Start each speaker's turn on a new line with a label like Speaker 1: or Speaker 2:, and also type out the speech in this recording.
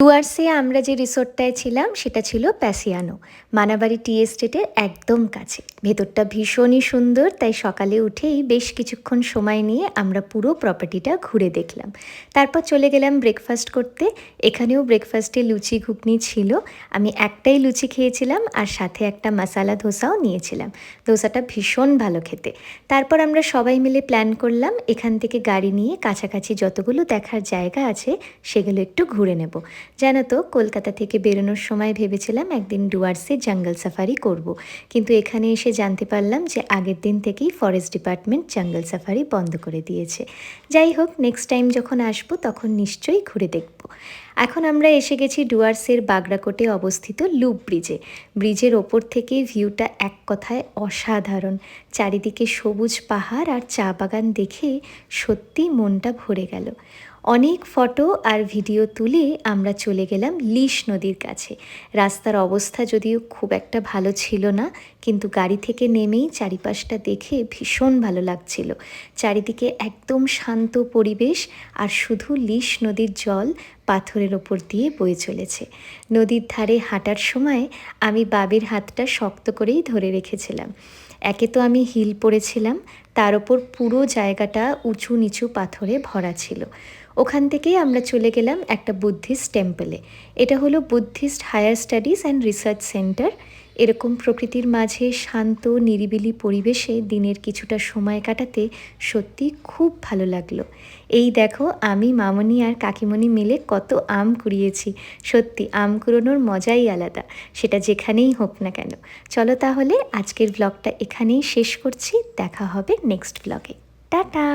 Speaker 1: ডুয়ার্সে আমরা যে রিসোর্টটায় ছিলাম সেটা ছিল প্যাসিয়ানো, মানাবাড়ি টি এস্টেটের একদম কাছে। ভেতরটা ভীষণই সুন্দর, তাই সকালে উঠেই বেশ কিছুক্ষণ সময় নিয়ে আমরা পুরো প্রপার্টিটা ঘুরে দেখলাম। তারপর চলে গেলাম ব্রেকফাস্ট করতে। এখানেও ব্রেকফাস্টে লুচি ঘুগনি ছিল। আমি একটাই লুচি খেয়েছিলাম আর সাথে একটা মশালা ধোসাও নিয়েছিলাম। ধোসাটা ভীষণ ভালো খেতে। তারপর আমরা সবাই মিলে প্ল্যান করলাম এখান থেকে গাড়ি নিয়ে কাছাকাছি যতগুলো দেখার জায়গা আছে সেগুলো একটু ঘুরে নেব। জানো তো, কলকাতা থেকে বেরোনোর সময় ভেবেছিলাম একদিন ডুয়ার্সে জঙ্গল সাফারি করব, কিন্তু এখানে এসে জানতে পারলাম যে আগের দিন থেকেই ফরেস্ট ডিপার্টমেন্ট জঙ্গল সাফারি বন্ধ করে দিয়েছে। যাই হোক, নেক্সট টাইম যখন আসবো তখন নিশ্চয়ই ঘুরে দেখব। এখন আমরা এসে গেছি ডুয়ার্সের বাগড়াকোটে অবস্থিত লুপ ব্রিজে। ব্রিজের ওপর থেকে ভিউটা এক কথায় অসাধারণ। চারিদিকে সবুজ পাহাড় আর চা বাগান দেখে সত্যি মনটা ভরে গেল। অনেক ফটো আর ভিডিও তুলে আমরা চলে গেলাম লিশ নদীর কাছে। রাস্তার অবস্থা যদিও খুব একটা ভালো ছিল না, কিন্তু গাড়ি থেকে নেমেই চারিপাশটা দেখে ভীষণ ভালো লাগছিল। চারিদিকে একদম শান্ত পরিবেশ, আর শুধু লিশ নদীর জল পাথরের ওপর দিয়ে বয়ে চলেছে। নদীর ধারে হাঁটার সময় আমি বাবির হাতটা শক্ত করেই ধরে রেখেছিলাম। একে তো আমি হিল পরেছিলাম, তার ওপর পুরো জায়গাটা উঁচু নিচু পাথরে ভরা ছিল। ওখান থেকেই আমরা চলে গেলাম একটা বুদ্ধিস্ট টেম্পলে। এটা হলো Buddhist higher studies and research centre. এরকম প্রকৃতির মাঝে শান্ত নিরিবিলি পরিবেশে দিনের কিছুটা সময় কাটাতে সত্যি খুব ভালো লাগলো। এই দেখো, আমি মামনি আর কাকিমণি মিলে কত আম কুড়িয়েছি। সত্যি আম কুড়োনোর মজাই আলাদা, সেটা যেখানেই হোক না কেন। চলো তাহলে আজকের ব্লগটা এখানেই শেষ করছি। দেখা হবে নেক্সট ব্লগে। টাটা।